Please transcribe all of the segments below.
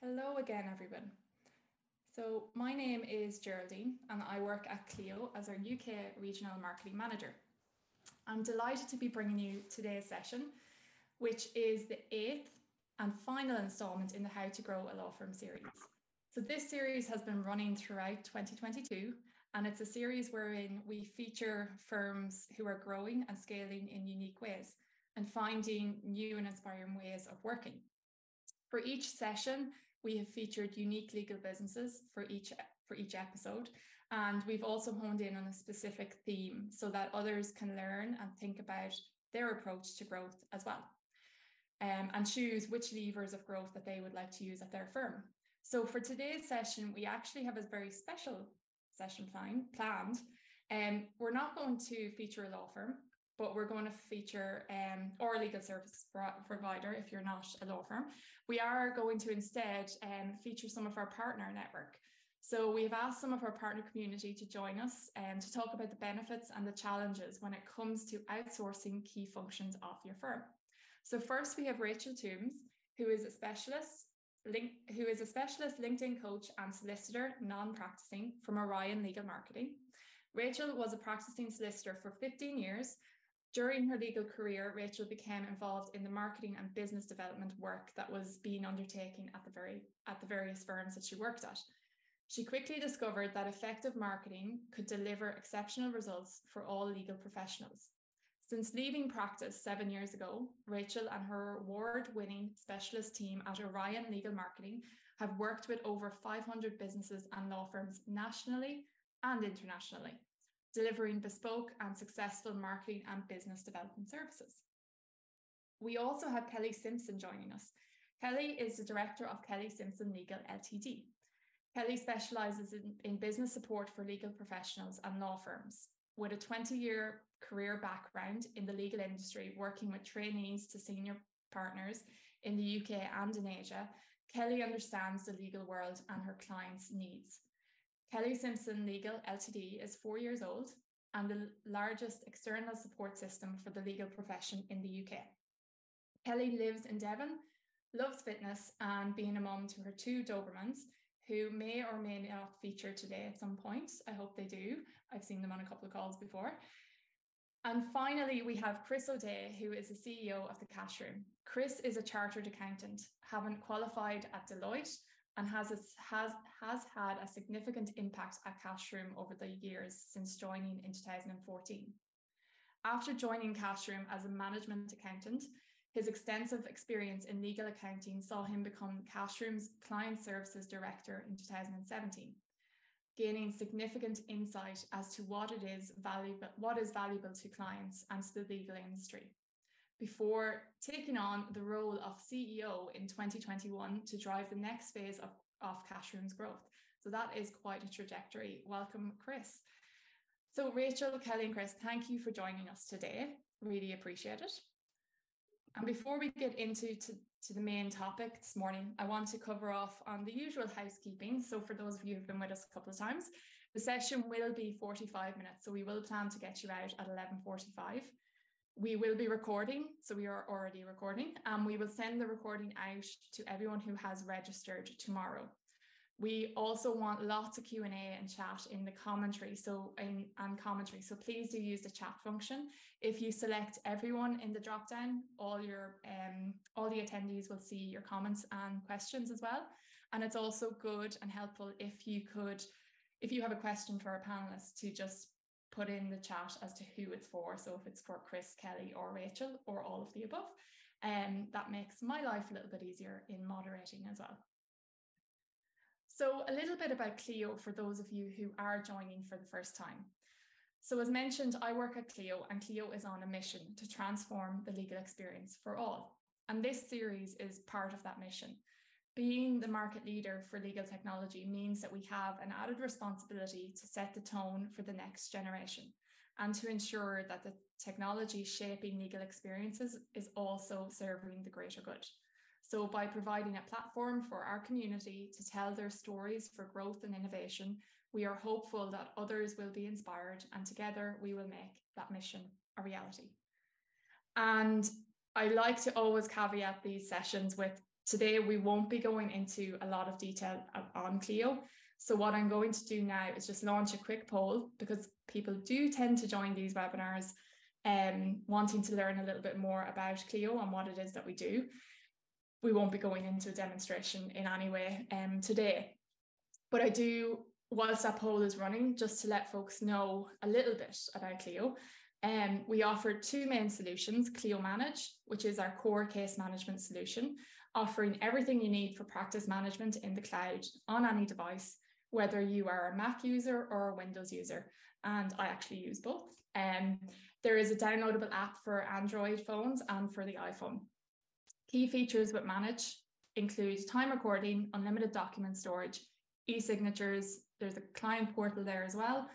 Hello again, everyone. So my name is Geraldine and I work at Clio as our UK Regional Marketing Manager. I'm delighted to be bringing you today's session, which is the 8th and final installment in the How to Grow a Law Firm series. So this series has been running throughout 2022, and it's a series wherein we feature firms who are growing and scaling in unique ways and finding new and inspiring ways of working. For each session, we have featured unique legal businesses for each episode, and we've also honed in on a specific theme so that others can learn and think about their approach to growth as well, and choose which levers of growth that they would like to use at their firm. So for today's session, we actually have a very special session planned. We're not going to feature a law firm, but we're going to feature or a legal service provider if you're not a law firm. We are going to instead feature some of our partner network. So we've asked some of our partner community to join us to talk about the benefits and the challenges when it comes to outsourcing key functions of your firm. So first we have Rachel Toombs, who is a specialist LinkedIn coach and solicitor, non-practicing, from Orion Legal Marketing. Rachel was a practicing solicitor for 15 years. During her legal career, Rachel became involved in the marketing and business development work that was being undertaken at the various firms that she worked at. She quickly discovered that effective marketing could deliver exceptional results for all legal professionals. Since leaving practice 7 years ago, Rachel and her award-winning specialist team at Orion Legal Marketing have worked with over 500 businesses and law firms nationally and internationally, delivering bespoke and successful marketing and business development services. We also have Kelly Simpson joining us. Kelly is the director of Kelly Simpson Legal Ltd. Kelly specialises in business support for legal professionals and law firms. With a 20-year career background in the legal industry, working with trainees to senior partners in the UK and in Asia, Kelly understands the legal world and her clients' needs. Kelly Simpson Legal Ltd is 4 years old and the largest external support system for the legal profession in the UK. Kelly lives in Devon, loves fitness and being a mum to her 2 Dobermans, who may or may not feature today at some point. I hope they do. I've seen them on a couple of calls before. And finally, we have Chris O'Day, who is the CEO of the Cashiering. Chris is a chartered accountant, having qualified at Deloitte, and has had a significant impact at Cashiering over the years since joining in 2014. After joining Cashiering as a management accountant, his extensive experience in legal accounting saw him become Cashroom's Client Services Director in 2017, gaining significant insight as to what is valuable to clients and to the legal industry, before taking on the role of CEO in 2021 to drive the next phase of Cashroom's growth. So that is quite a trajectory. Welcome, Chris. So Rachel, Kelly and Chris, thank you for joining us today. Really appreciate it. And before we get into the main topic this morning, I want to cover off on the usual housekeeping. So for those of you who've been with us a couple of times, the session will be 45 minutes. So we will plan to get you out at 11:45. We will be recording, so we are already recording, and we will send the recording out to everyone who has registered tomorrow. We also want lots of Q&A and chat in the commentary, so please do use the chat function. If you select everyone in the dropdown, all the attendees will see your comments and questions as well. And it's also good and helpful if you have a question for our panelists, to just put in the chat as to who it's for. So if it's for Chris, Kelly or Rachel or all of the above, that makes my life a little bit easier in moderating as well. So a little bit about Clio for those of you who are joining for the first time. So as mentioned, I work at Clio, and Clio is on a mission to transform the legal experience for all. And this series is part of that mission. Being the market leader for legal technology means that we have an added responsibility to set the tone for the next generation and to ensure that the technology shaping legal experiences is also serving the greater good. So by providing a platform for our community to tell their stories for growth and innovation, we are hopeful that others will be inspired, and together we will make that mission a reality. And I like to always caveat these sessions with Today, we won't be going into a lot of detail on Clio. So what I'm going to do now is just launch a quick poll, because people do tend to join these webinars wanting to learn a little bit more about Clio and what it is that we do. We won't be going into a demonstration in any way today. But I do, whilst that poll is running, just to let folks know a little bit about Clio. We offer two main solutions: Clio Manage, which is our core case management solution, offering everything you need for practice management in the cloud on any device, whether you are a Mac user or a Windows user. And I actually use both. There is a downloadable app for Android phones and for the iPhone. Key features with Manage include time recording, unlimited document storage, e-signatures, there's a client portal there as well,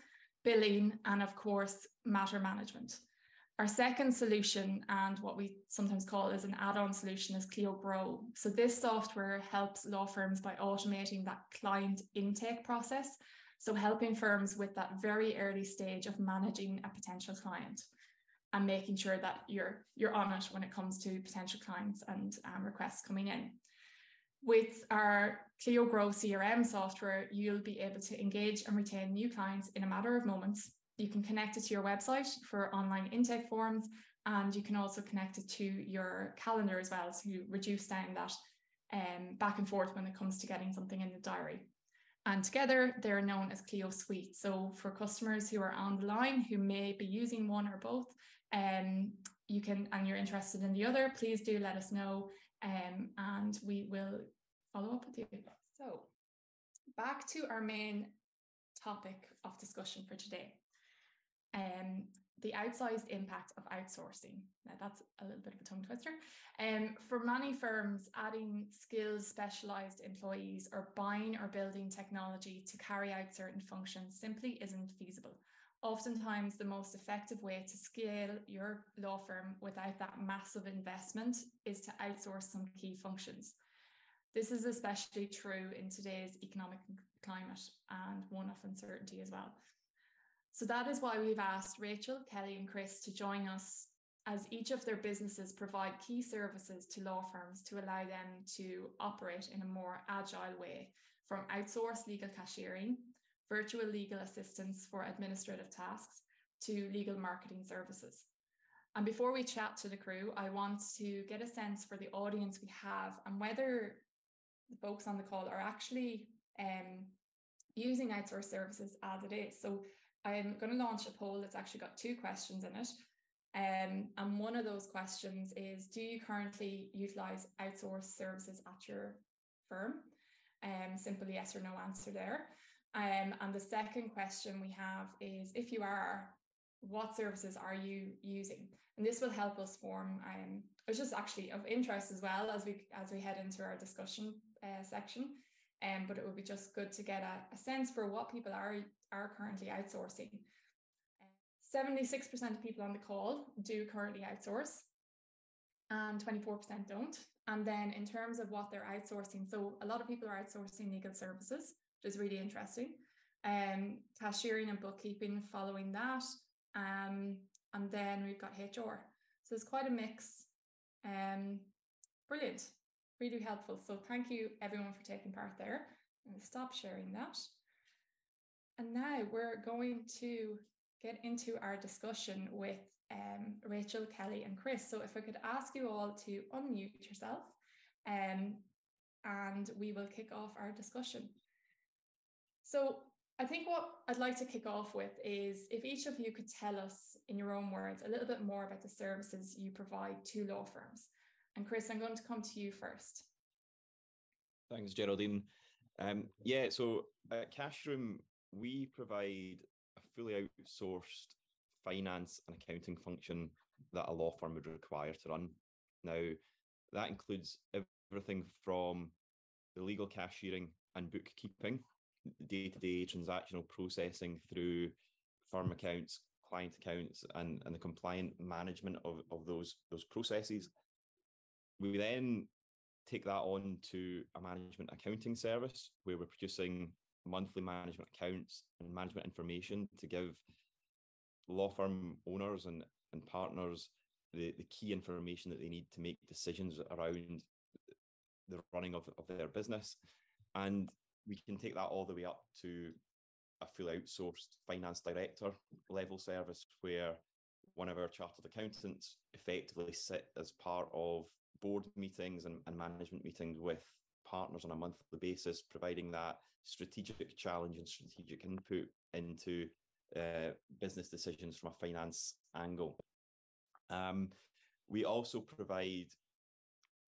billing, and of course, matter management. Our second solution, and what we sometimes call as an add-on solution, is Clio Grow. So this software helps law firms by automating that client intake process. So helping firms with that very early stage of managing a potential client and making sure that you're on it when it comes to potential clients and requests coming in. With our Clio Grow CRM software, you'll be able to engage and retain new clients in a matter of moments. You can connect it to your website for online intake forms, and you can also connect it to your calendar as well to reduce down that back and forth when it comes to getting something in the diary. And together, they're known as Clio Suite. So for customers who are on the line who may be using one or both, you can, and you're interested in the other, please do let us know, and we will follow up with you. So back to our main topic of discussion for today. The outsized impact of outsourcing. Now that's a little bit of a tongue twister. For many firms, adding skilled specialized employees or buying or building technology to carry out certain functions simply isn't feasible. Oftentimes, the most effective way to scale your law firm without that massive investment is to outsource some key functions. This is especially true in today's economic climate and one of uncertainty as well. So that is why we've asked Rachel, Kelly, and Chris to join us, as each of their businesses provide key services to law firms to allow them to operate in a more agile way, from outsourced legal cashiering, virtual legal assistance for administrative tasks, to legal marketing services. And before we chat to the crew, I want to get a sense for the audience we have and whether the folks on the call are actually using outsourced services as it is. So I'm going to launch a poll that's actually got two questions in it. And one of those questions is, do you currently utilize outsourced services at your firm? Simple yes or no answer there. And the second question we have is, if you are, what services are you using? And this will help us form, it's just actually of interest as well as we head into our discussion section. But it would be just good to get a sense for what people are currently outsourcing. 76% of people on the call do currently outsource, and 24% don't. And then in terms of what they're outsourcing, so a lot of people are outsourcing legal services, which is really interesting. Cashiering and bookkeeping following that. And then we've got HR. So it's quite a mix. Brilliant. Really helpful. So thank you everyone for taking part there. I'm going to stop sharing that. And now we're going to get into our discussion with Rachel, Kelly, and Chris. So if I could ask you all to unmute yourself, and we will kick off our discussion. So I think what I'd like to kick off with is if each of you could tell us in your own words a little bit more about the services you provide to law firms. And Chris, I'm going to come to you first. Thanks, Geraldine. So at Cashroom, we provide a fully outsourced finance and accounting function that a law firm would require to run. Now, that includes everything from the legal cashiering and bookkeeping, day-to-day transactional processing through firm accounts, client accounts, and the compliant management of those processes. We then take that on to a management accounting service where we're producing monthly management accounts and management information to give law firm owners and partners the key information that they need to make decisions around the running of their business. And we can take that all the way up to a fully outsourced finance director level service, where one of our chartered accountants effectively sit as part of board meetings and management meetings with partners on a monthly basis, providing that strategic challenge and strategic input into business decisions from a finance angle. We also provide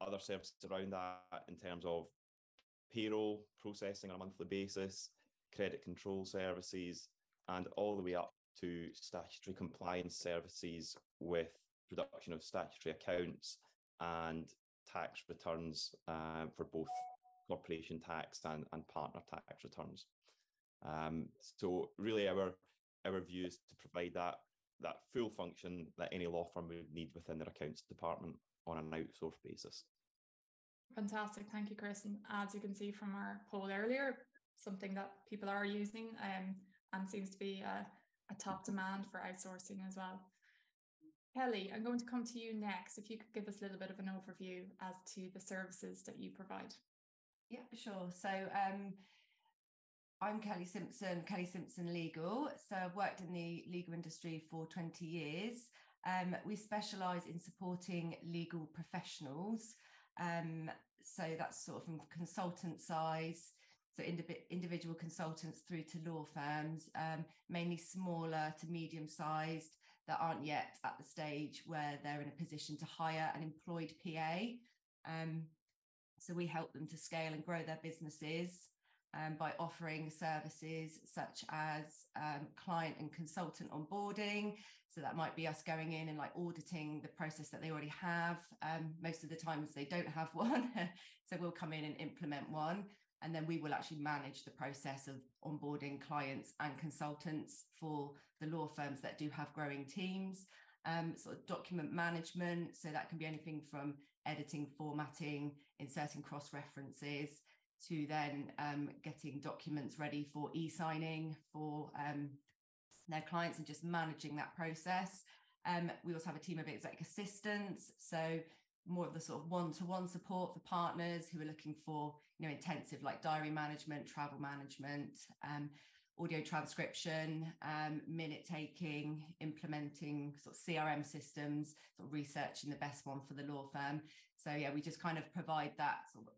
other services around that in terms of payroll processing on a monthly basis, credit control services, and all the way up to statutory compliance services with production of statutory accounts and tax returns for both corporation tax and partner tax returns. So really our view is to provide that full function that any law firm would need within their accounts department on an outsourced basis. Fantastic. Thank you, Chris. And as you can see from our poll earlier, something that people are using and seems to be a top demand for outsourcing as well. Kelly, I'm going to come to you next. If you could give us a little bit of an overview as to the services that you provide. Yeah, sure. So I'm Kelly Simpson Legal. So I've worked in the legal industry for 20 years. We specialise in supporting legal professionals. So that's sort of from consultant size, so individual consultants through to law firms, mainly smaller to medium sized, that aren't yet at the stage where they're in a position to hire an employed PA. So we help them to scale and grow their businesses by offering services such as client and consultant onboarding. So that might be us going in and like auditing the process that they already have. Most of the times they don't have one. So we'll come in and implement one. And then we will actually manage the process of onboarding clients and consultants for the law firms that do have growing teams. Sort of document management. So that can be anything from editing, formatting, inserting cross-references, to then getting documents ready for e-signing for their clients and just managing that process. We also have a team of exec assistants. So more of the sort of one-to-one support for partners who are looking for, intensive like diary management, travel management, audio transcription, minute taking, implementing sort of CRM systems, sort of researching the best one for the law firm. So yeah, we just kind of provide that sort of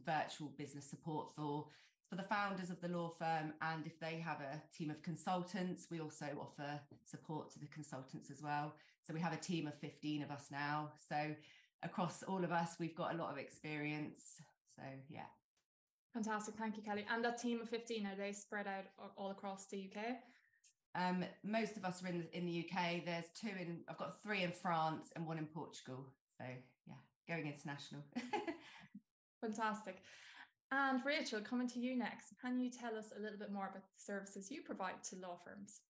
virtual business support for the founders of the law firm. And if they have a team of consultants, we also offer support to the consultants as well. So we have a team of 15 of us now. So across all of us, we've got a lot of experience. So yeah. Fantastic. Thank you, Kelly. And that team of 15, are they spread out all across the UK? Most of us are in the UK. I've got 3 in France and 1 in Portugal. So yeah, going international. Fantastic. And Rachel, coming to you next, can you tell us a little bit more about the services you provide to law firms?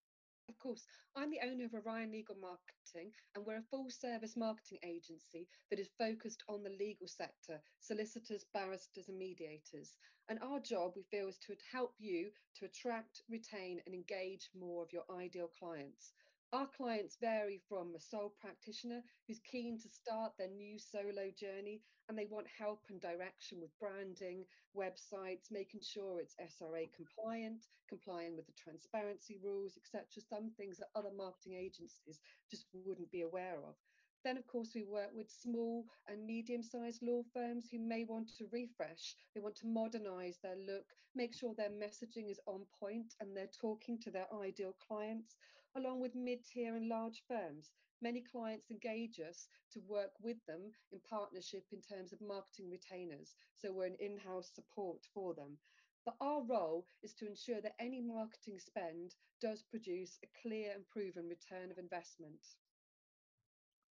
Of course, I'm the owner of Orion Legal Marketing, and we're a full service marketing agency that is focused on the legal sector, solicitors, barristers and mediators. And our job, we feel, is to help you to attract, retain and engage more of your ideal clients. Our clients vary from a sole practitioner who's keen to start their new solo journey and they want help and direction with branding, websites, making sure it's SRA compliant, complying with the transparency rules, etc. Some things that other marketing agencies just wouldn't be aware of. Then, of course, we work with small and medium-sized law firms who may want to refresh. They want to modernise their look, make sure their messaging is on point and they're talking to their ideal clients, along with mid-tier and large firms. Many clients engage us to work with them in partnership in terms of marketing retainers. So we're an in-house support for them. But our role is to ensure that any marketing spend does produce a clear and proven return of investment.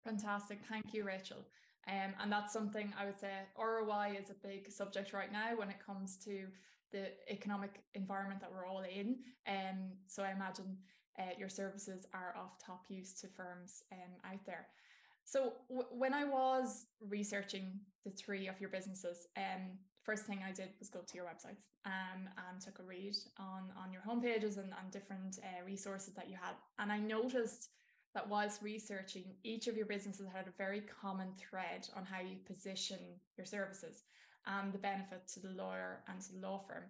Fantastic. Thank you, Rachel. And that's something I would say ROI is a big subject right now when it comes to the economic environment that we're all in. So I imagine your services are of top use to firms out there. So when I was researching the 3 of your businesses, first thing I did was go to your websites and took a read on your homepages and different resources that you had. And I noticed that whilst researching, each of your businesses had a very common thread on how you position your services. and the benefit to the lawyer and to the law firm.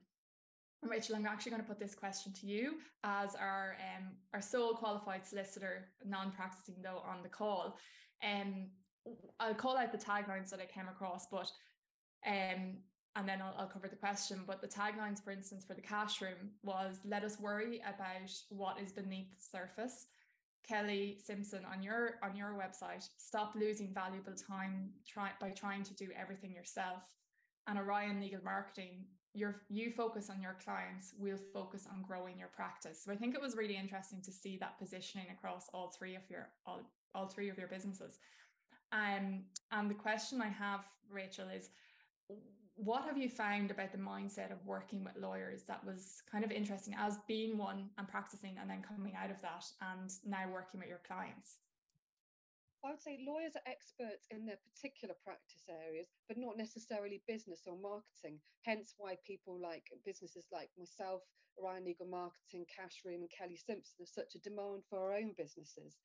And Rachel, I'm actually going to put this question to you as our sole qualified solicitor, non-practicing though, on the call. I'll call out the taglines that I came across, but and then I'll cover the question. But the taglines, for instance, for the cash room was, "Let us worry about what is beneath the surface." Kelly Simpson, on your website, "Stop losing valuable time by trying to do everything yourself." And Orion Legal Marketing, you focus on your clients, we'll focus on growing your practice. So I think it was really interesting to see that positioning across all three of your businesses. And the question I have, Rachel, is what have you found about the mindset of working with lawyers that was kind of interesting as being one and practicing and then coming out of that and now working with your clients? I would say lawyers are experts in their particular practice areas, but not necessarily business or marketing. Hence why people like businesses like myself, Orion Legal Marketing, Cashiering and Kelly Simpson have such a demand for our own businesses.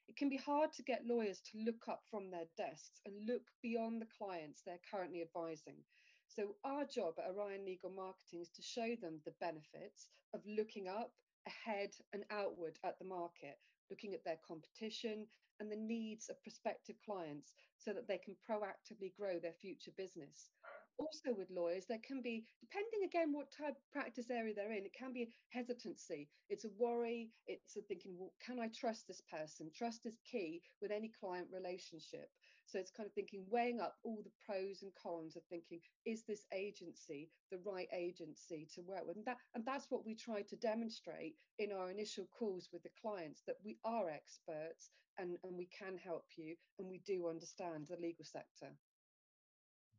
It can be hard to get lawyers to look up from their desks and look beyond the clients they're currently advising. So our job at Orion Legal Marketing is to show them the benefits of looking up, ahead and outward at the market, looking at their competition and the needs of prospective clients so that they can proactively grow their future business. Also with lawyers, there can be, depending again what type of practice area they're in, it can be hesitancy. It's a worry. It's a thinking, well, can I trust this person? Trust is key with any client relationship. So it's kind of thinking, weighing up all the pros and cons of thinking, is this agency the right agency to work with? And that's what we try to demonstrate in our initial calls with the clients, that we are experts and we can help you and we do understand the legal sector.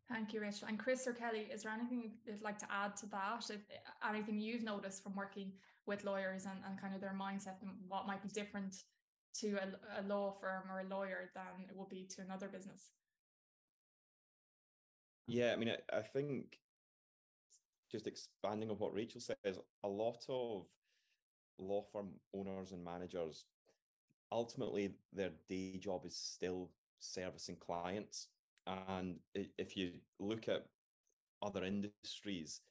Thank you, Rachel. And Chris or Kelly, is there anything you'd like to add to that? Anything you've noticed from working with lawyers and kind of their mindset and what might be different to a law firm or a lawyer than it would be to another business? Yeah, I mean, I think just expanding on what Rachel says, a lot of law firm owners and managers, ultimately their day job is still servicing clients. And if you look at other industries,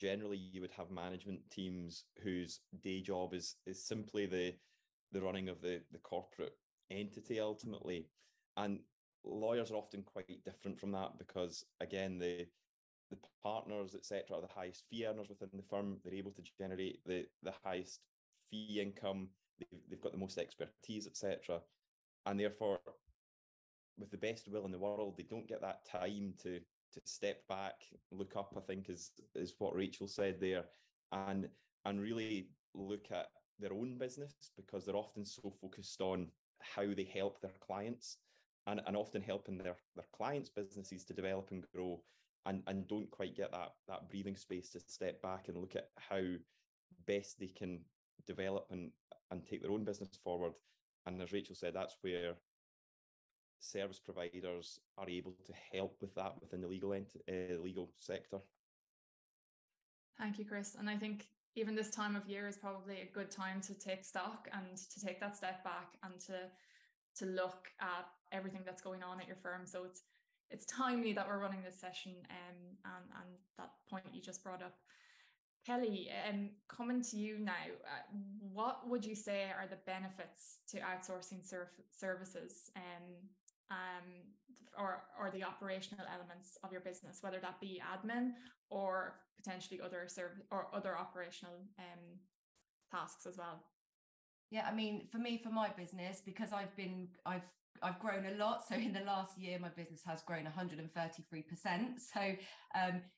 generally you would have management teams whose day job is simply the running of the corporate entity ultimately. And lawyers are often quite different from that because, again, the partners, etc., are the highest fee earners within the firm. They're able to generate the highest fee income. They've got the most expertise, etc. And therefore, with the best will in the world, they don't get that time to step back, look up, I think is what Rachel said there, and really look at their own business, because they're often so focused on how they help their clients and often helping their clients' businesses to develop and grow, and don't quite get that breathing space to step back and look at how best they can develop and take their own business forward. And as Rachel said, that's where service providers are able to help with that within the legal sector. Thank you, Chris. And I think even this time of year is probably a good time to take stock and to take that step back and to look at everything that's going on at your firm. So it's timely that we're running this session and that point you just brought up. Kelly, coming to you now, what would you say are the benefits to outsourcing services or the operational elements of your business, whether that be admin or potentially other operational tasks as well? Yeah, I mean, for my business, because I've grown a lot. So in the last year, my business has grown 133%. So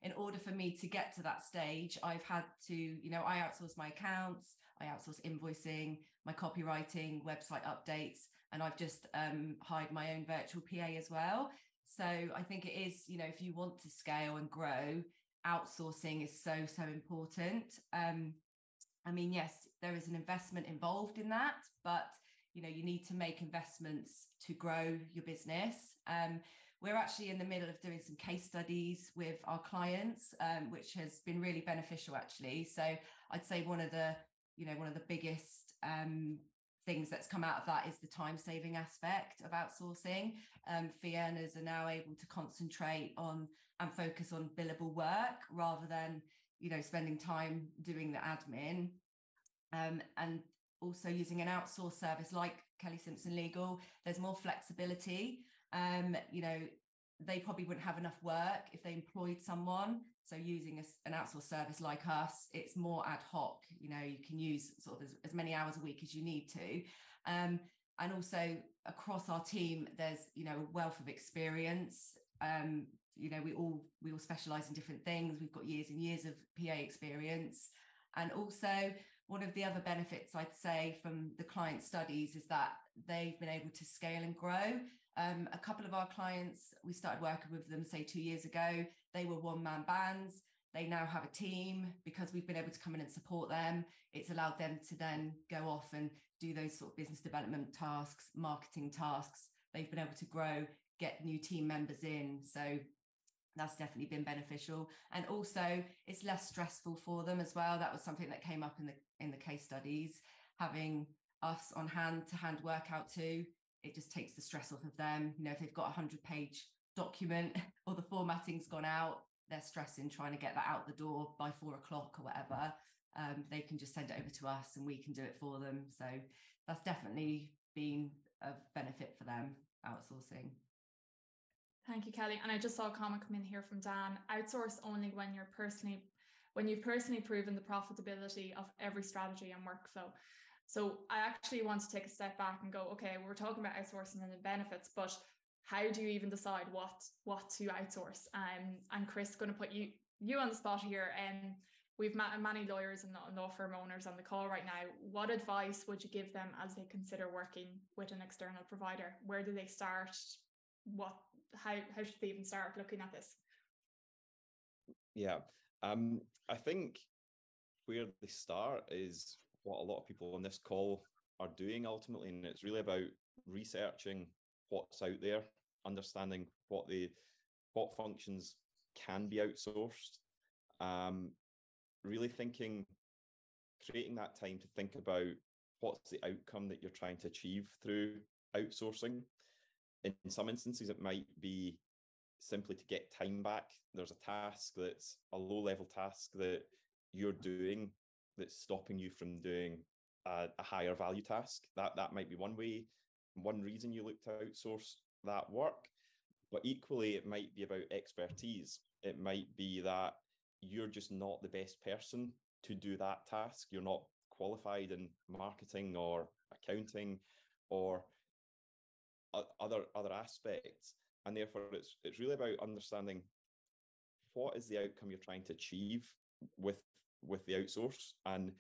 in order for me to get to that stage, I've had to, I outsource my accounts, I outsource invoicing, my copywriting, website updates, and I've just hired my own virtual PA as well. So I think it is, if you want to scale and grow, outsourcing is so important. I mean, yes, there is an investment involved in that, but you need to make investments to grow your business. We're actually in the middle of doing some case studies with our clients, which has been really beneficial, actually. So I'd say one of the biggest things that's come out of that is the time-saving aspect of outsourcing. Fee earners are now able to concentrate on and focus on billable work rather than, spending time doing the admin. And also using an outsourced service like Kelly Simpson Legal, there's more flexibility. They probably wouldn't have enough work if they employed someone. So using an outsourced service like us, it's more ad hoc. You can use sort of as many hours a week as you need to. And also across our team, there's, a wealth of experience. We all specialize in different things. We've got years and years of PA experience. And also one of the other benefits I'd say from the client studies is that they've been able to scale and grow. A couple of our clients, we started working with them, say 2 years ago. They were one-man bands. They now have a team because we've been able to come in and support them. It's allowed them to then go off and do those sort of business development tasks, marketing tasks. They've been able to grow, get new team members in. So that's definitely been beneficial. And also it's less stressful for them as well. That was something that came up in the case studies, having us on hand to hand work out to. It just takes the stress off of them. If they've got a 100-page document or the formatting's gone out, they're stressing trying to get that out the door by 4 o'clock or whatever. They can just send it over to us and we can do it for them. So that's definitely been of benefit for them, outsourcing. Thank you, Kelly. And I just saw a comment come in here from Dan. Outsource only when you've personally proven the profitability of every strategy and workflow. So I actually want to take a step back and go, okay, we're talking about outsourcing and the benefits, but how do you even decide what to outsource? And Chris, going to put you on the spot here. We've met many lawyers and law firm owners on the call right now. What advice would you give them as they consider working with an external provider? Where do they start? How should they even start looking at this? Yeah, I think where they start is what a lot of people on this call are doing ultimately, and it's really about researching what's out there, understanding what functions can be outsourced, really creating that time to think about what's the outcome that you're trying to achieve through outsourcing. In some instances, it might be simply to get time back. There's a task that's a low-level task that you're doing that's stopping you from doing a higher value task. That might be one reason you look to outsource that work. But equally, it might be about expertise. It might be that you're just not the best person to do that task. You're not qualified in marketing or accounting or other aspects. And therefore, it's really about understanding what is the outcome you're trying to achieve with the outsource, and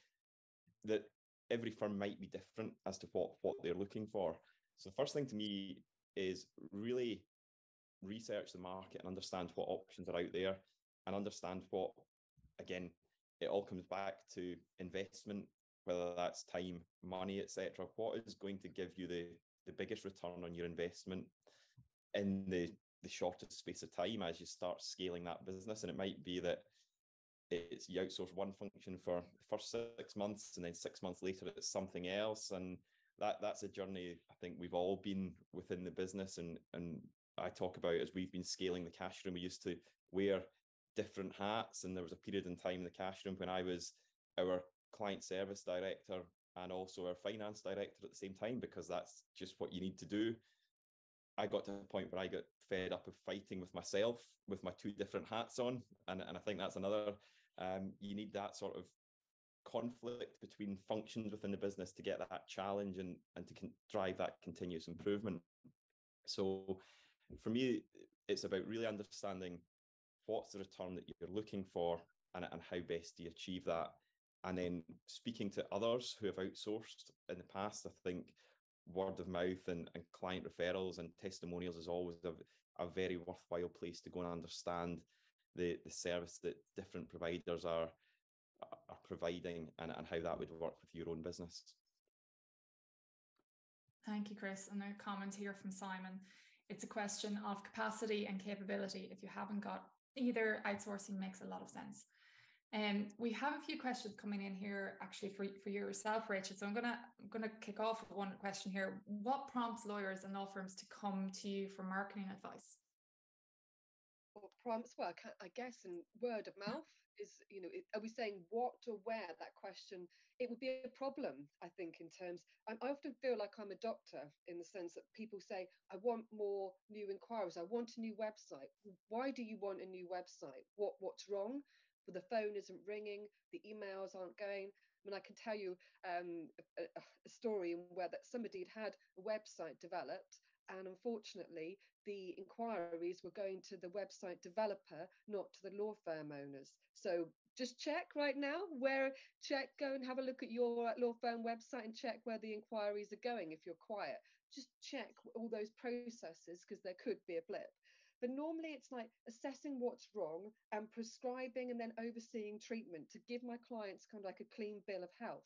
that every firm might be different as to what they're looking for. So the first thing to me is really research the market and understand what options are out there, and understand what, again, it all comes back to investment, whether that's time, money, etc. What is going to give you the biggest return on your investment in the shortest space of time as you start scaling that business? And it might be that it's you outsource one function for the first 6 months, and then 6 months later it's something else. And that's a journey I think we've all been within the business. And I talk about, as we've been scaling the cash room, we used to wear different hats, and there was a period in time in the cash room when I was our client service director and also our finance director at the same time, because that's just what you need to do. I got to a point where I got fed up of fighting with myself with my two different hats on, and I think that's another. You need that sort of conflict between functions within the business to get that challenge and to drive that continuous improvement. So for me, it's about really understanding what's the return that you're looking for, and how best do you achieve that. And then speaking to others who have outsourced in the past, I think word of mouth and client referrals and testimonials is always a very worthwhile place to go and understand the service that different providers are providing, and how that would work with your own business. Thank you, Chris. And a comment here from Simon. It's a question of capacity and capability. If you haven't got either, outsourcing makes a lot of sense. We have a few questions coming in here actually for yourself, Rachel. So I'm gonna kick off with one question here. What prompts lawyers and law firms to come to you for marketing advice? I guess in word of mouth is, are we saying what or where? That question, it would be a problem, I think, in terms, I often feel like I'm a doctor in the sense that people say, I want more new inquiries, I want a new website. Why do you want a new website? What's wrong? Well, the phone isn't ringing, the emails aren't going. I mean, I can tell you a story where that somebody had a website developed, and unfortunately, the inquiries were going to the website developer, not to the law firm owners. So just check right now go and have a look at your law firm website and check where the inquiries are going. If you're quiet, just check all those processes, because there could be a blip. But normally it's like assessing what's wrong and prescribing and then overseeing treatment to give my clients kind of like a clean bill of health.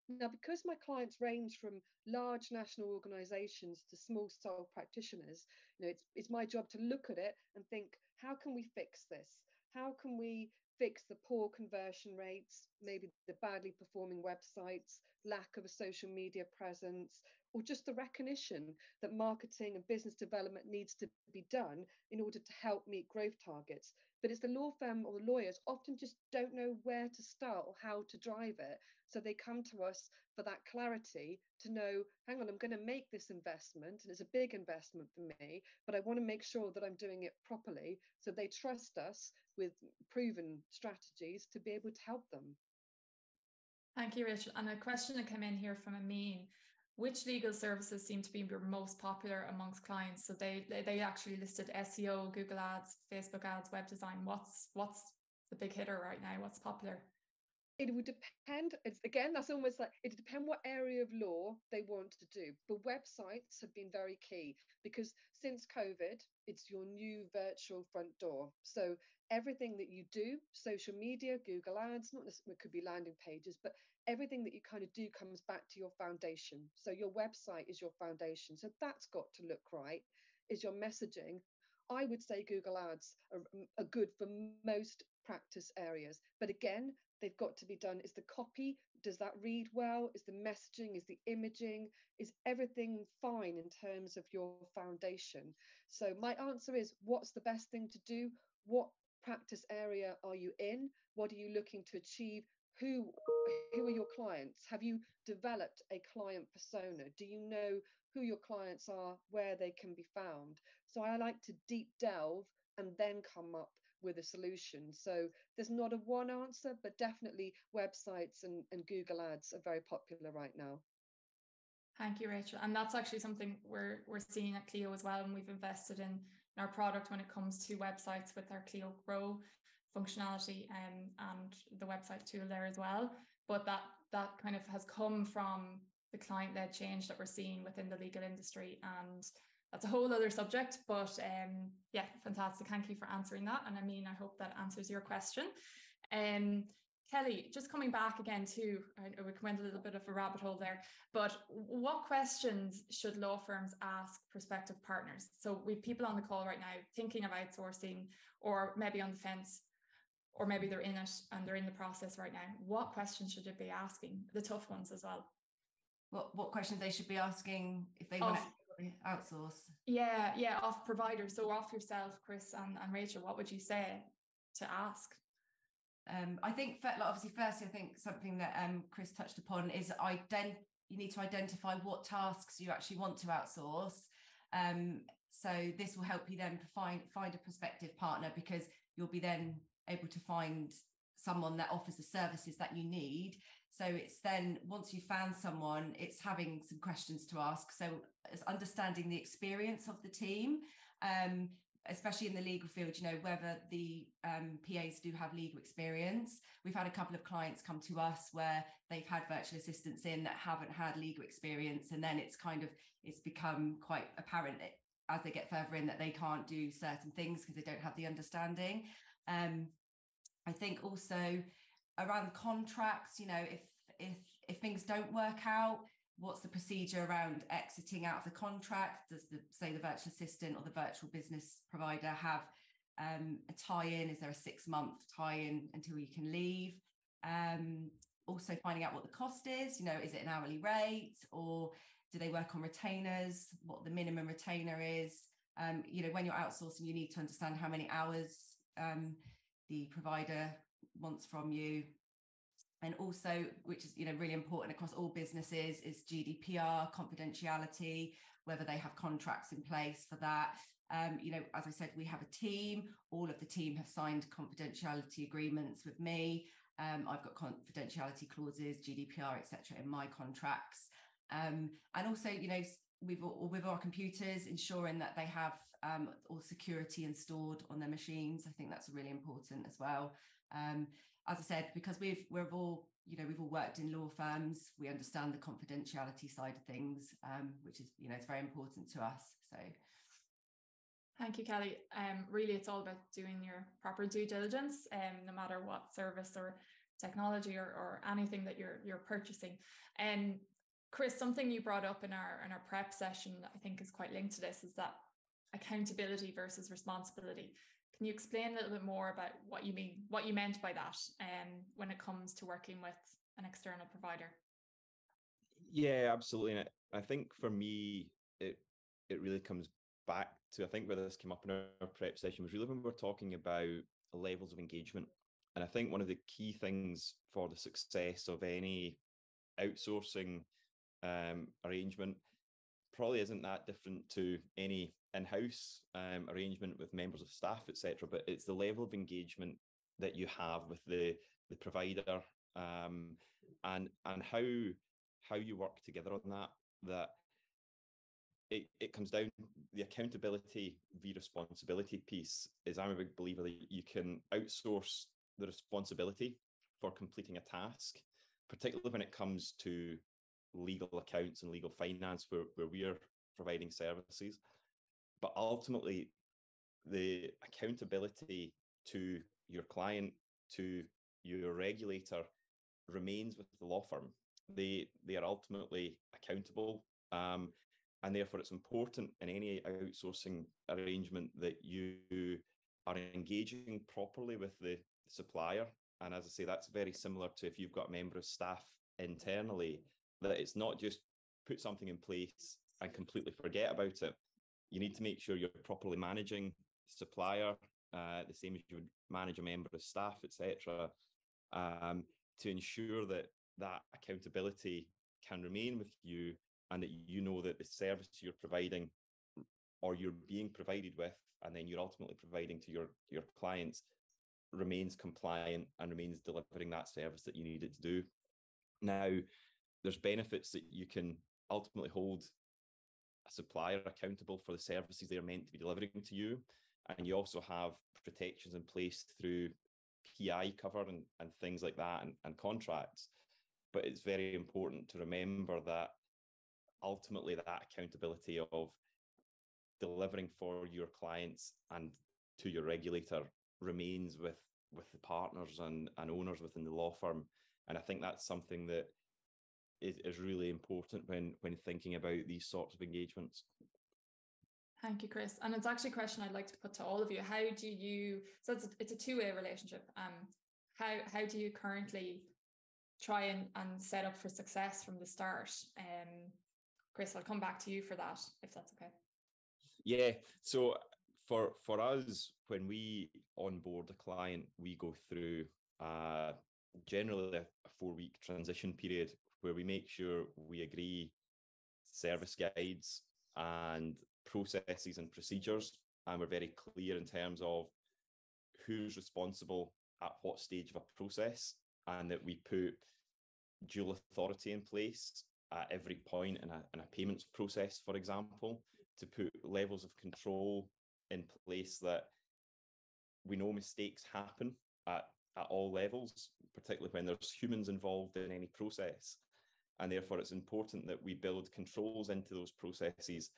Now, because my clients range from large national organisations to small sole practitioners, it's my job to look at it and think, how can we fix this? How can we fix the poor conversion rates, maybe the badly performing websites, lack of a social media presence, or just the recognition that marketing and business development needs to be done in order to help meet growth targets. But it's the law firm or the lawyers often just don't know where to start or how to drive it. So they come to us for that clarity to know, hang on, I'm going to make this investment, and it's a big investment for me, but I want to make sure that I'm doing it properly. So they trust us with proven strategies to be able to help them. Thank you, Rachel. And a question that came in here from Amin: which legal services seem to be your most popular amongst clients? So they actually listed SEO, Google Ads, Facebook ads, web design. What's the big hitter right now? What's popular? It would depend. That's almost like it would depend what area of law they want to do. But websites have been very key, because since COVID, it's your new virtual front door. So everything that you do, social media, Google Ads, not necessarily, it could be landing pages, but everything that you kind of do comes back to your foundation. So your website is your foundation. So that's got to look right. Is your messaging? I would say Google Ads are good for most practice areas. But again, they've got to be done. Is the copy, does that read well? Is the messaging, is the imaging, is everything fine in terms of your foundation? So my answer is, what's the best thing to do? What practice area are you in? What are you looking to achieve? Who are your clients? Have you developed a client persona? Do you know who your clients are, where they can be found? So I like to deep delve and then come up with a solution. So there's not a one answer, but definitely websites and Google Ads are very popular right now. Thank you, Rachel. And that's actually something we're seeing at Clio as well. And we've invested in our product when it comes to websites with our Clio Grow functionality and the website tool there as well. But that kind of has come from the client-led change that we're seeing within the legal industry. And that's a whole other subject, but yeah, fantastic. Thank you for answering that. And I mean, I hope that answers your question. Kelly, just coming back again to, we went a little bit of a rabbit hole there, but what questions should law firms ask prospective partners? So we've people on the call right now thinking of outsourcing, or maybe on the fence, or maybe they're in it and they're in the process right now. What questions should they be asking? The tough ones as well. What questions they should be asking if they want to outsource? Yeah, off providers. So off yourself, Chris and Rachel, what would you say to ask? I think, obviously, firstly, I think something that Chris touched upon is you need to identify what tasks you actually want to outsource. So this will help you then find a prospective partner, because you'll be then able to find someone that offers the services that you need. So it's then, once you've found someone, it's having some questions to ask. So it's understanding the experience of the team, especially in the legal field, whether the PAs do have legal experience. We've had a couple of clients come to us where they've had virtual assistants in that haven't had legal experience. And then it's become quite apparent as they get further in that they can't do certain things because they don't have the understanding. I think also around contracts, if things don't work out, what's the procedure around exiting out of the contract? Does the virtual assistant or the virtual business provider have a tie-in? Is there a 6-month tie-in until you can leave? Also finding out what the cost is, is it an hourly rate, or do they work on retainers? What the minimum retainer is? When you're outsourcing, you need to understand how many hours the provider wants from you. And also, which is really important across all businesses, is GDPR, confidentiality, whether they have contracts in place for that. As I said, we have a team. All of the team have signed confidentiality agreements with me. I've got confidentiality clauses, GDPR, etc., in my contracts. And also, with our computers, ensuring that they have all security installed on their machines. I think that's really important as well. As I said, because we've all worked in law firms, we understand the confidentiality side of things, which is, it's very important to us. So. Thank you, Kelly. Really, it's all about doing your proper due diligence, no matter what service or technology or anything that you're purchasing. And Chris, something you brought up in our prep session that I think is quite linked to this is that accountability versus responsibility. Can you explain a little bit more about what you meant by that, when it comes to working with an external provider? Yeah, absolutely. And I think for me, it really comes back to, I think where this came up in our prep session was really when we were talking about levels of engagement. And I think one of the key things for the success of any outsourcing arrangement probably isn't that different to any in-house arrangement with members of staff, etc. But it's the level of engagement that you have with the provider, and how you work together on that it comes down, the accountability, the responsibility piece is, I'm a big believer that you can outsource the responsibility for completing a task, particularly when it comes to legal accounts and legal finance where we're providing services. But ultimately, the accountability to your client, to your regulator, remains with the law firm. They are ultimately accountable, and therefore it's important in any outsourcing arrangement that you are engaging properly with the supplier. And as I say, that's very similar to if you've got a member of staff internally, that it's not just put something in place and completely forget about it. You need to make sure you're properly managing the supplier, the same as you would manage a member of staff, etc., to ensure that accountability can remain with you, and that you know that the service you're providing or you're being provided with, and then you're ultimately providing to your clients, remains compliant and remains delivering that service that you need it to do. Now, there's benefits that you can ultimately hold a supplier accountable for the services they're meant to be delivering to you. And you also have protections in place through PI cover and things like that, and contracts. But it's very important to remember that ultimately that accountability of delivering for your clients and to your regulator remains with the partners and owners within the law firm. And I think that's something that is really important when thinking about these sorts of engagements. Thank you, Chris. And it's actually a question I'd like to put to all of you. How do you, so it's a two-way relationship. How do you currently try and set up for success from the start? Chris, I'll come back to you for that, if that's okay. Yeah. So for us, when we onboard a client, we go through generally a 4-week transition period where we make sure we agree service guides and processes and procedures, and we're very clear in terms of who's responsible at what stage of a process, and that we put dual authority in place at every point in a payments process, for example, to put levels of control in place that we know mistakes happen at all levels, particularly when there's humans involved in any process. And therefore, it's important that we build controls into those processes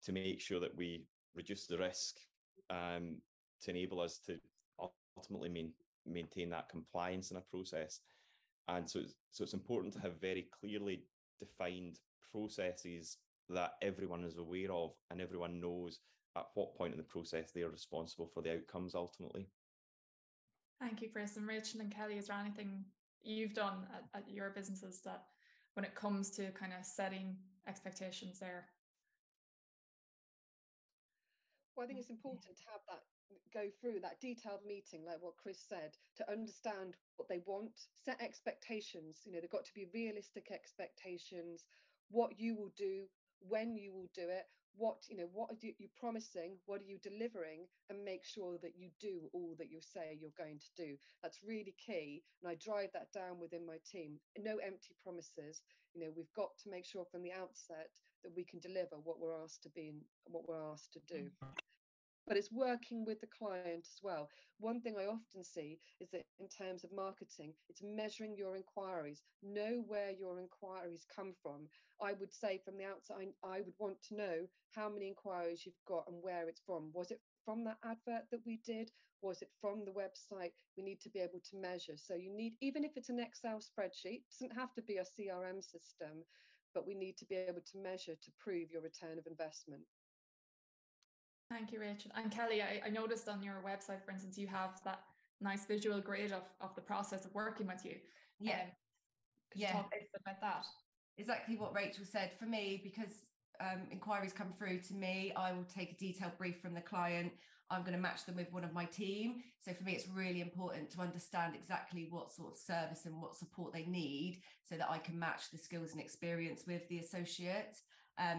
to make sure that we reduce the risk, to enable us to ultimately maintain that compliance in a process. And so it's important to have very clearly defined processes that everyone is aware of, and everyone knows at what point in the process they are responsible for the outcomes ultimately. Thank you, Chris. And Rachel and Kelly, is there anything you've done at your businesses that when it comes to kind of setting expectations there? Well, I think it's important to have that go through that detailed meeting, like what Chris said, to understand what they want, set expectations. They've got to be realistic expectations, what you will do, when you will do it, what are you promising, what are you delivering, and make sure that you do all that you say you're going to do. That's really key, and I drive that down within my team. No empty promises. We've got to make sure from the outset that we can deliver what we're asked to be and what we're asked to do. But it's working with the client as well. One thing I often see is that in terms of marketing, it's measuring your inquiries. Know where your inquiries come from. I would say from the outside, I would want to know how many inquiries you've got and where it's from. Was it from that advert that we did? Was it from the website? We need to be able to measure. So you need, even if it's an Excel spreadsheet, it doesn't have to be a CRM system, but we need to be able to measure to prove your return of investment. Thank you, Rachel. And Kelly, I noticed on your website, for instance, you have that nice visual grid of the process of working with you. Yeah. Could you talk a bit about that? Exactly what Rachel said. For me, because inquiries come through to me, I will take a detailed brief from the client. I'm going to match them with one of my team. So for me, it's really important to understand exactly what sort of service and what support they need so that I can match the skills and experience with the associate.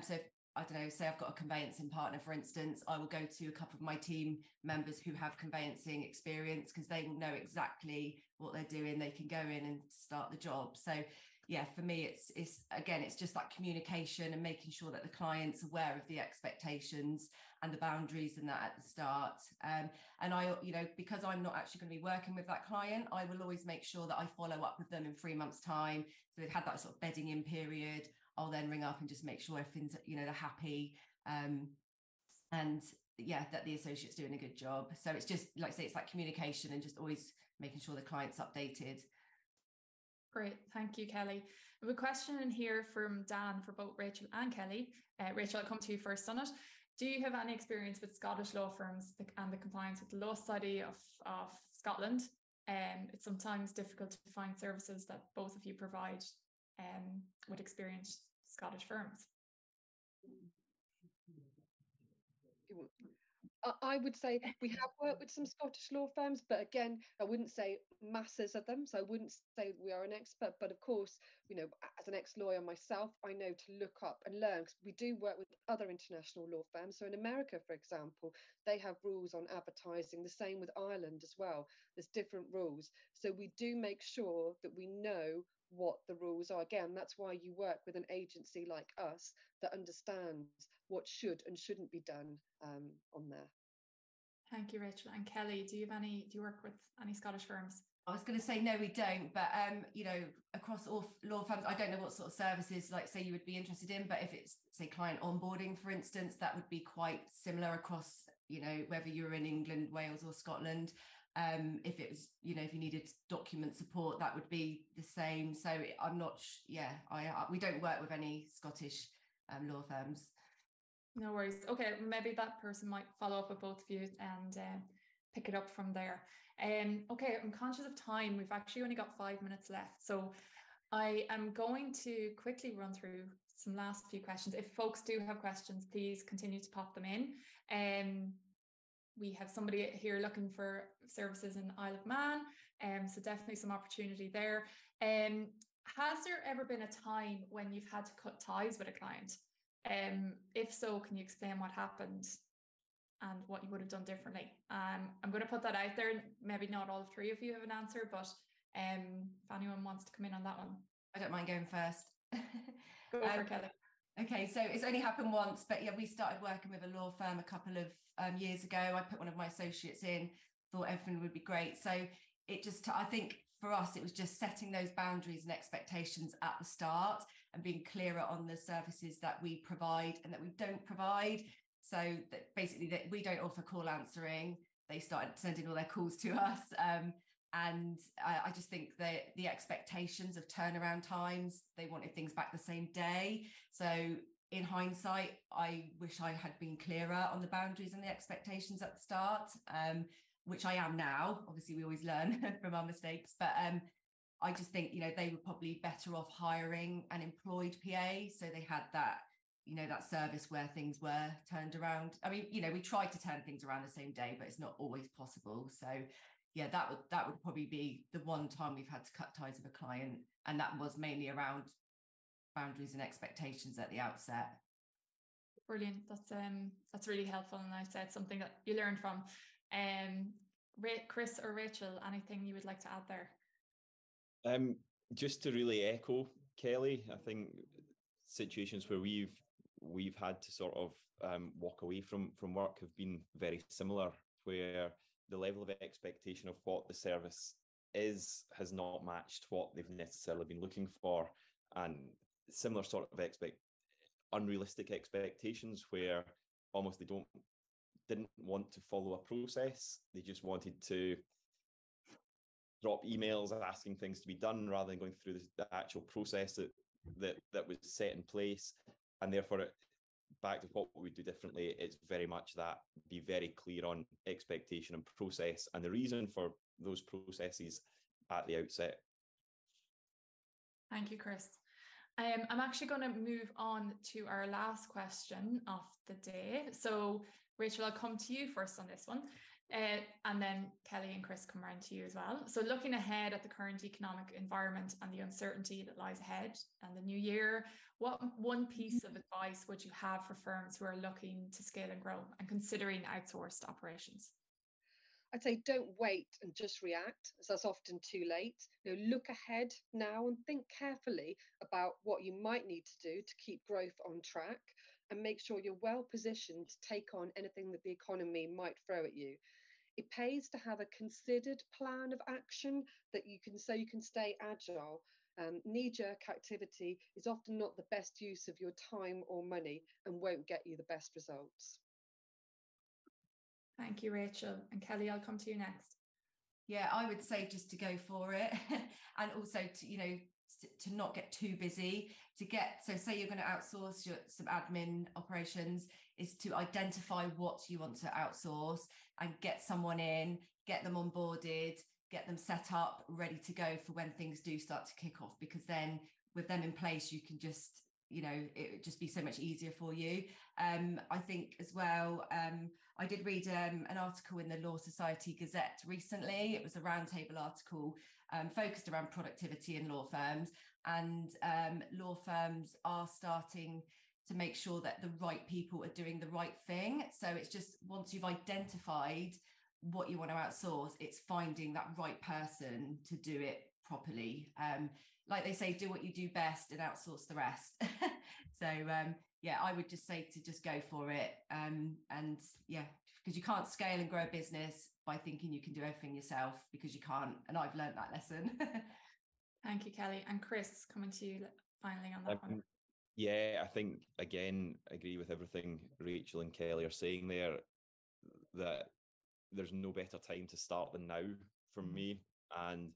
So if, I don't know, say I've got a conveyancing partner, for instance, I will go to a couple of my team members who have conveyancing experience because they will know exactly what they're doing. They can go in and start the job. So yeah, for me, it's just that communication and making sure that the client's aware of the expectations and the boundaries and that at the start. And I, because I'm not actually going to be working with that client, I will always make sure that I follow up with them in 3 months' time. So they've had that sort of bedding in period. I'll then ring up and just make sure everything's, they're happy. And yeah, that the associate's doing a good job. So it's just, like I say, it's that communication and just always making sure the client's updated. Great. Thank you, Kelly. We have a question in here from Dan for both Rachel and Kelly. Rachel, I'll come to you first on it. Do you have any experience with Scottish law firms and the compliance with the Law Society of Scotland? It's sometimes difficult to find services that both of you provide with experienced Scottish firms. I would say we have worked with some Scottish law firms, but again, I wouldn't say masses of them. So I wouldn't say we are an expert, but of course, as an ex-lawyer myself, I know to look up and learn because we do work with other international law firms. So in America, for example, they have rules on advertising, the same with Ireland as well. There's different rules. So we do make sure that we know what the rules are. Again, that's why you work with an agency like us that understands what should and shouldn't be done on there. Thank you, Rachel. And Kelly, do you work with any Scottish firms? I was going to say no, we don't, but across all law firms, I don't know what sort of services, like say, you would be interested in, but if it's say client onboarding, for instance, that would be quite similar across, whether you're in England, Wales or Scotland. If it was, if you needed document support, that would be the same. So I'm not, we don't work with any Scottish law firms. No worries. Okay, maybe that person might follow up with both of you and pick it up from there. Okay, I'm conscious of time. We've actually only got 5 minutes left. So I am going to quickly run through some last few questions. If folks do have questions, please continue to pop them in. We have somebody here looking for services in Isle of Man, so definitely some opportunity there. Has there ever been a time when you've had to cut ties with a client? If so, can you explain what happened and what you would have done differently? I'm going to put that out there. Maybe not all three of you have an answer, but if anyone wants to come in on that one. I don't mind going first. Go for it, Kelly. Okay, so it's only happened once, but yeah, we started working with a law firm a couple of years ago. I put one of my associates in, thought everything would be great. So it just, I think for us, it was just setting those boundaries and expectations at the start and being clearer on the services that we provide and that we don't provide. So that basically that we don't offer call answering. They started sending all their calls to us. And I just think that the expectations of turnaround times, they wanted things back the same day. So in hindsight, I wish I had been clearer on the boundaries and the expectations at the start, which I am now. Obviously, we always learn from our mistakes, but I just think, they were probably better off hiring an employed PA. So they had that that service where things were turned around. I mean, we tried to turn things around the same day, but it's not always possible. So yeah, that would probably be the one time we've had to cut ties with a client, and that was mainly around boundaries and expectations at the outset. Brilliant. That's really helpful, and I said something that you learned from. Chris or Rachel, anything you would like to add there? Just to really echo Kelly, I think situations where we've had to sort of walk away from work have been very similar, where the level of expectation of what the service has not matched what they've necessarily been looking for, and similar sort of unrealistic expectations where almost they didn't want to follow a process. They just wanted to drop emails asking things to be done rather than going through the actual process that was set in place. And therefore, back to what we do differently, it's very much that be very clear on expectation and process and the reason for those processes at the outset. Thank you, Chris. I'm actually going to move on to our last question of the day. So Rachel, I'll come to you first on this one. And then Kelly and Chris come around to you as well. So looking ahead at the current economic environment and the uncertainty that lies ahead and the new year, what one piece of advice would you have for firms who are looking to scale and grow and considering outsourced operations? I'd say don't wait and just react, as that's often too late. Look ahead now and think carefully about what you might need to do to keep growth on track, and make sure you're well positioned to take on anything that the economy might throw at you. It pays to have a considered plan of action that you can stay agile. Knee-jerk activity is often not the best use of your time or money and won't get you the best results. Thank you, Rachel. And Kelly, I'll come to you next. Yeah, I would say just to go for it, and also to not get too busy. So say you're going to outsource some admin operations, is to identify what you want to outsource and get someone in, get them onboarded, get them set up, ready to go for when things do start to kick off, because then with them in place, you can just, it would just be so much easier for you. I think as well, I did read an article in the Law Society Gazette recently. It was a roundtable article focused around productivity in law firms, and law firms are starting to make sure that the right people are doing the right thing. So it's just, once you've identified what you want to outsource, it's finding that right person to do it properly. Like they say, do what you do best and outsource the rest. So yeah, I would just say to just go for it. And yeah, because you can't scale and grow a business by thinking you can do everything yourself, because you can't. And I've learned that lesson. Thank you, Kelly. And Chris, coming to you finally on that one. Yeah, I think, again, I agree with everything Rachel and Kelly are saying there, that there's no better time to start than now for me, and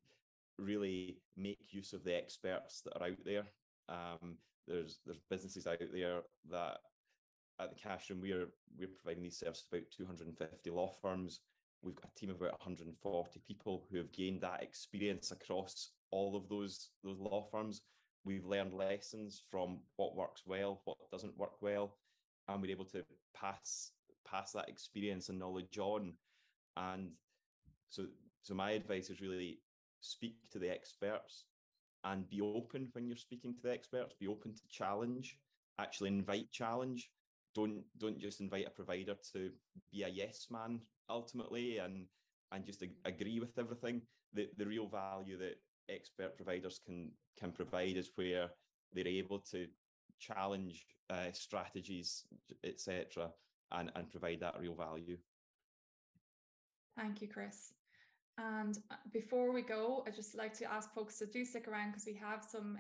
really make use of the experts that are out there. There's businesses out there that at the cashiering, we're providing these services to about 250 law firms. We've got a team of about 140 people who have gained that experience across all of those law firms. We've learned lessons from what works well, what doesn't work well, and we're able to pass that experience and knowledge on. And so my advice is really speak to the experts and be open when you're speaking to the experts. Be open to challenge. Actually invite challenge. Don't just invite a provider to be a yes man ultimately and just agree with everything. The real value that expert providers can provide is where they're able to challenge strategies, etc., and provide that real value. Thank you, Chris. And before we go, I'd just like to ask folks to do stick around, because we have some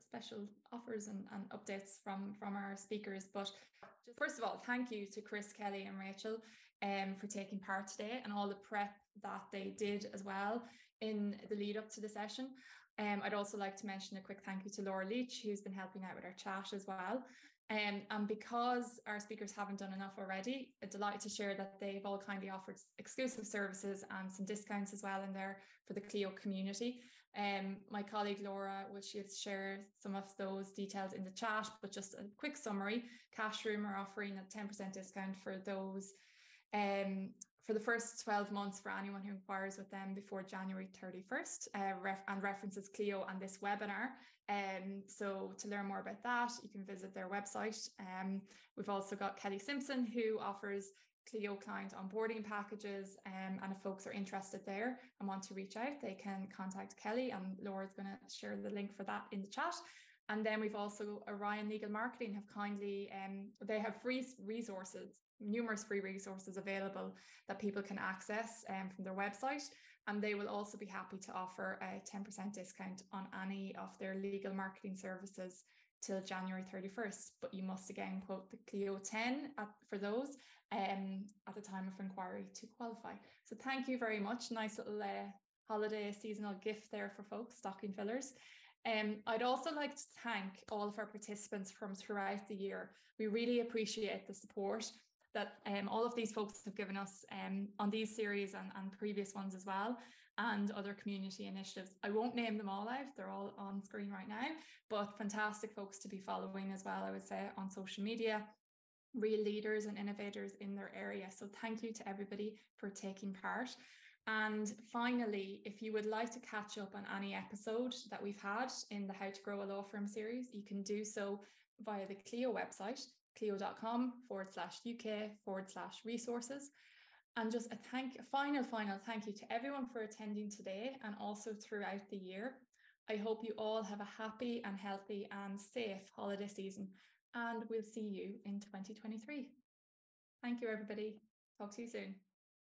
special offers and updates from our speakers. But just first of all, thank you to Chris, Kelly and Rachel for taking part today, and all the prep that they did as well in the lead up to the session. I'd also like to mention a quick thank you to Laura Leach, who's been helping out with our chat as well. And because our speakers haven't done enough already, I'm delighted to share that they've all kindly offered exclusive services and some discounts as well in there for the Clio community. My colleague Laura will share some of those details in the chat, but just a quick summary. Cashroom are offering a 10% discount for those for the first 12 months for anyone who inquires with them before January 31st and references Clio and this webinar. So to learn more about that, you can visit their website. We've also got Kelly Simpson, who offers Clio client onboarding packages, and if folks are interested there and want to reach out, they can contact Kelly, and Laura's going to share the link for that in the chat. And then we've also Orion Legal Marketing have kindly, they have free resources, numerous free resources available that people can access from their website. And they will also be happy to offer a 10% discount on any of their legal marketing services till January 31st. But you must again quote the Clio 10 for those at the time of inquiry to qualify. So thank you very much. Nice little holiday seasonal gift there for folks, stocking fillers. I'd also like to thank all of our participants from throughout the year. We really appreciate the support that all of these folks have given us on these series and previous ones as well, and other community initiatives. I won't name them all out, they're all on screen right now, but fantastic folks to be following as well, I would say, on social media, real leaders and innovators in their area. So thank you to everybody for taking part. And finally, if you would like to catch up on any episode that we've had in the How to Grow a Law Firm series, you can do so via the Clio website, clio.com/UK/resources. And just a final thank you to everyone for attending today and also throughout the year. I hope you all have a happy and healthy and safe holiday season, and we'll see you in 2023. Thank you, everybody. Talk to you soon.